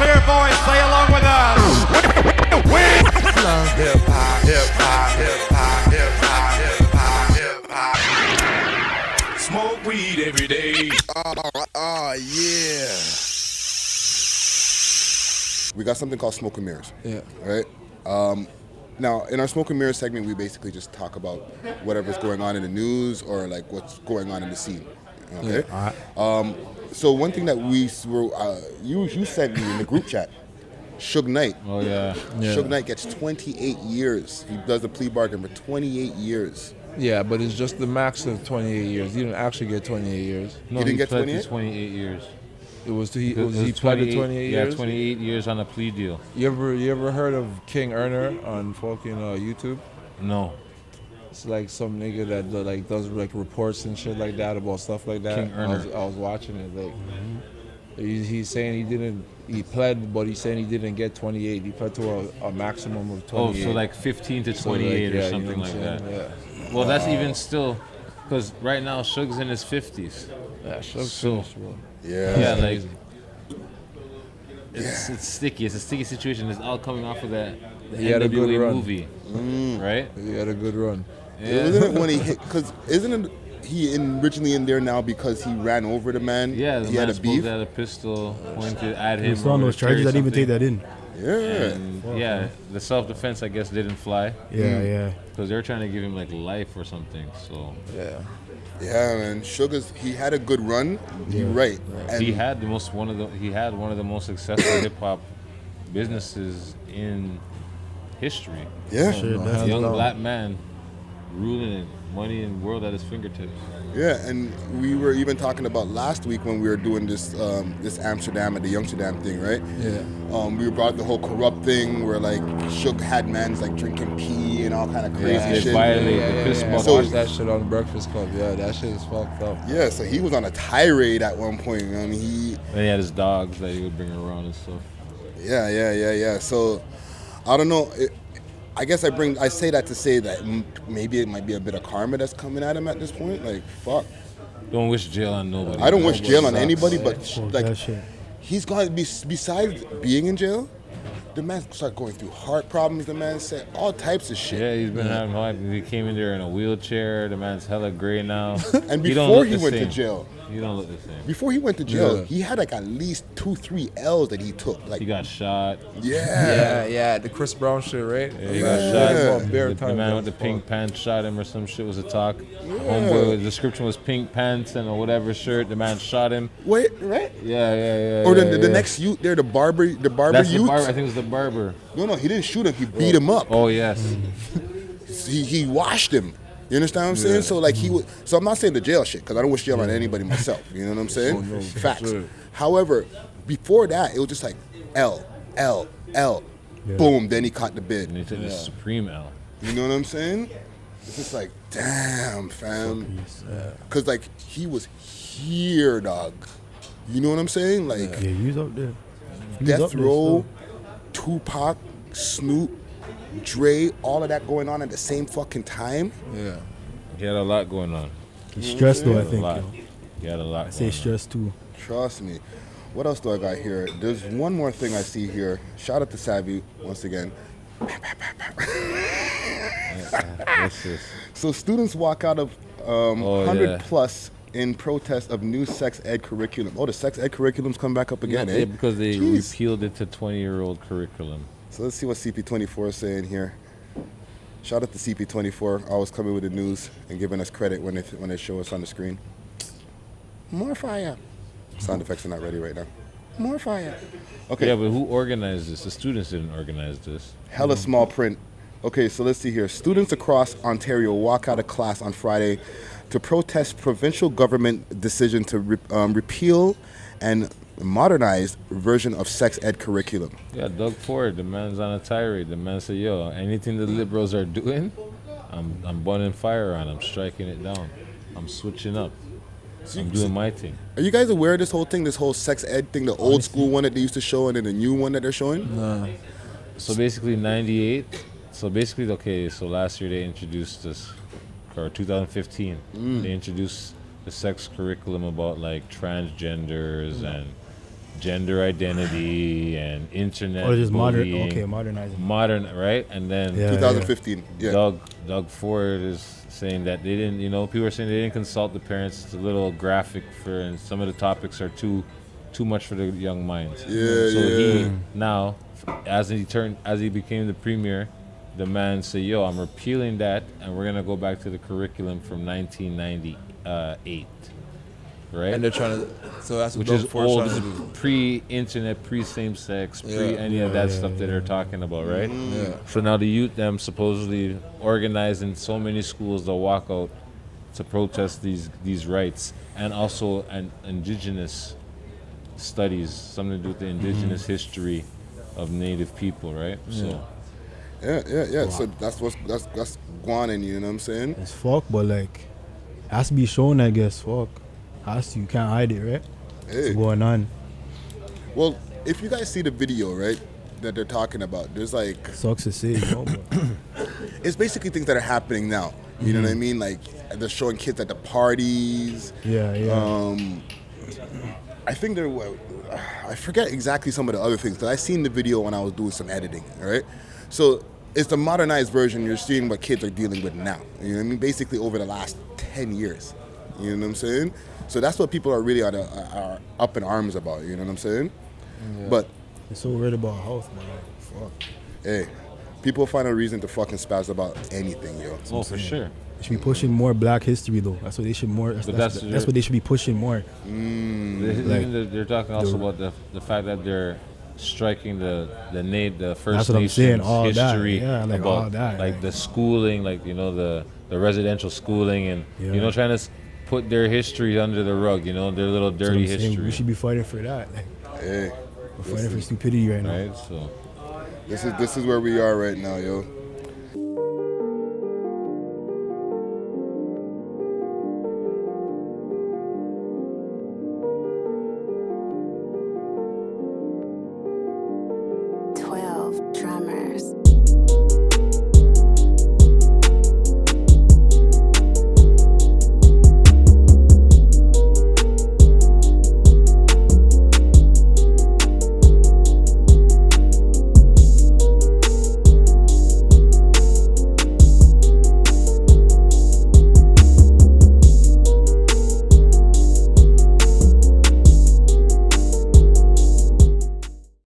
clear, boys. Say along with us. Hip hop, hip hop, hip hop, hip hop, hip hop, hip hop. Smoke weed every day. Oh yeah. We got something called Smoke and Mirrors. Yeah. Right? Now, in our Smoke and Mirrors segment, we basically just talk about whatever's going on in the news or like what's going on in the scene. Okay? Yeah. All right. So one thing that we were, you sent me in the group chat, Suge Knight. Oh, yeah. Suge Knight gets 28 years. He does the plea bargain for 28 years. Yeah, but it's just the max of 28 years. He didn't actually get 28 years. No, He didn't get pled 28? to 28 years. He pled to 28 Yeah, years? 28 years on a plea deal. You ever heard of King Erner on fucking YouTube? No. It's like some nigga that does like reports and shit like that about stuff like that. King Erner. I was watching it. Like he's saying he pled, but he's saying he didn't get 28. He pled to a maximum of 28. Oh, so like 15 to So, 28 yeah, or you something know like what I'm that. saying? Yeah. Well, that's even still, because right now Suge's in his 50s. Yeah, Suge's So- finished, bro. Yeah. Yeah, like it's sticky. It's a sticky situation. It's all coming off of the He had a good NWA run. movie, right? He had a good run. Yeah. Isn't it when he hit? Because isn't it he originally in there now because he ran over the man? Yeah, the he had man a supposed beef. to have a pistol pointed at him. We saw or those to carry charges. I didn't even take something. that in. Yeah. And yeah, the self-defense I guess didn't fly Yeah. because they were trying to give him like life or something. So Yeah. Yeah, man. He had a good run. You're right. And he had one of the most successful hip hop businesses in history. yeah, Shit, no, that's hands Young down. black man ruling it, money and world at his fingertips. yeah. And we were even talking about last week when we were doing this Amsterdam and the Yongesterdam thing, right? Yeah. We brought the whole corrupt thing where like Suge had mans like drinking pee and all kind of crazy they shit. violated the piss I bucket. So- watched that shit on Breakfast Club. Yeah, that shit is fucked up. Yeah, so he was on a tirade at one point. I mean, And he had his dogs that he would bring around and stuff. yeah. So I don't know. I guess I say that to say that maybe it might be a bit of karma that's coming at him at this point. Like, fuck. Don't wish jail on nobody. I don't wish jail on sucks. anybody, but Fuck like that shit. he's going to be, besides being in jail, the man start going through heart problems. The man said all types of shit. Yeah, he's been having life. He came in there in a wheelchair. The man's hella gray now. And He don't before look he the went to same. jail, He don't look the same. before he went to jail, Yeah. he had like at least 2-3 L's that he took. Like, He got shot. Yeah, the Chris Brown shit, right? Yeah, he got shot. About bare The time. man with the pink pants shot him or some shit was a talk. Homeboy, the description was pink pants and a whatever shirt. The man shot him. wait, right? Yeah. Or yeah, the yeah. next youth there, the barber That's the youth. barber. I think it was the barber. No, he didn't shoot him. He beat him up. Oh yes. He washed him. You understand what I'm saying? So like he would. So I'm not saying the jail shit because I don't wish jail on anybody myself. You know what I'm saying? Oh, no, for Facts. sure. However, before that, it was just like L. Boom. Then he caught the bid. And he took the supreme L. You know what I'm saying? It's just like, damn, fam. Because like he was here, dog. You know what I'm saying? Like Yeah, he was up there. He was up Death there Row, still. Tupac, Snoop, Dre, all of that going on at the same fucking time. Yeah. He had a lot going on. He's stressed though, He I had a think. lot. Yo. He had a lot. I say going on. stressed too. Trust me. What else do I got here? There's one more thing I see here. Shout out to Savy once again. What's this? So students walk out of 100 yeah. plus in protest of new sex ed curriculum. Oh, the sex ed curriculum's come back up again, Yeah, eh? because they Jeez. repealed it to 20-year-old curriculum. So let's see what CP24 is saying here. Shout out to CP24, always coming with the news and giving us credit when they show us on the screen. More fire. Sound effects are not ready right now. More fire. Okay. Yeah, but who organized this? The students didn't organize this. Hella small print. Okay, so let's see here. Students across Ontario walk out of class on Friday to protest provincial government decision to repeal and modernize version of sex ed curriculum. Yeah, Doug Ford, the man's on a tirade. The man said, yo, anything the liberals are doing, I'm burning fire on. I'm striking it down. I'm switching up. I'm doing my thing. Are you guys aware of this whole thing, this whole sex ed thing, the old school one that they used to show and then the new one that they're showing? Nah. So basically 98. So basically, okay, so last year they introduced this, or 2015, they introduced the sex curriculum about like transgenders and gender identity and internet Or just modern. bullying. Okay, modernizing. Modern, right? And then Yeah. 2015. Yeah. Doug Ford is saying that they didn't, people are saying they didn't consult the parents. It's a little graphic for, and some of the topics are too much for the young minds. Yeah, So yeah. he now, as he became the premier, the man said, "Yo, I'm repealing that, and we're gonna go back to the curriculum from 1998." Right? And they're trying to. So that's what Which is Doug Ford's old, trying to do. pre-internet, pre-same-sex, pre-any of that stuff that they're talking about, right? Yeah. So now the youth, them supposedly organized in so many schools to walk out to protest these rights, and also an indigenous studies, something to do with the indigenous history of Native people, right? So Yeah. So that's going in, you know what I'm saying? It's fuck, but like, has to be shown, I guess. Fuck. Has to. You can't hide it, right? Hey. It's going on. Well, if you guys see the video, right, that they're talking about, there's like, Sucks to say, but it's basically things that are happening now. You know what I mean? Like, they're showing kids at the parties. yeah. I think I forget exactly some of the other things, because I seen the video when I was doing some editing, right? So it's the modernized version. You're seeing what kids are dealing with now. You know what I mean? Basically over the last 10 years. You know what I'm saying? So that's what people are really are up in arms about. You know what I'm saying? Yeah. But It's so worried about health, man. Like, fuck. hey, people find a reason to fucking spaz about anything, yo. oh, for sure. They should be pushing more Black history, though. That's what they should more. That's what they should be pushing more. They're talking also about the fact that they're striking the First That's what I'm saying, Nations all that, history yeah, like about all that, like like- the schooling, like the residential schooling, and Yeah. trying to put their history under the rug, their little That's what dirty I'm saying. history, We should be fighting for that. Like, Hey, we're fighting for stupidity right now. right? So this is where we are right now, yo.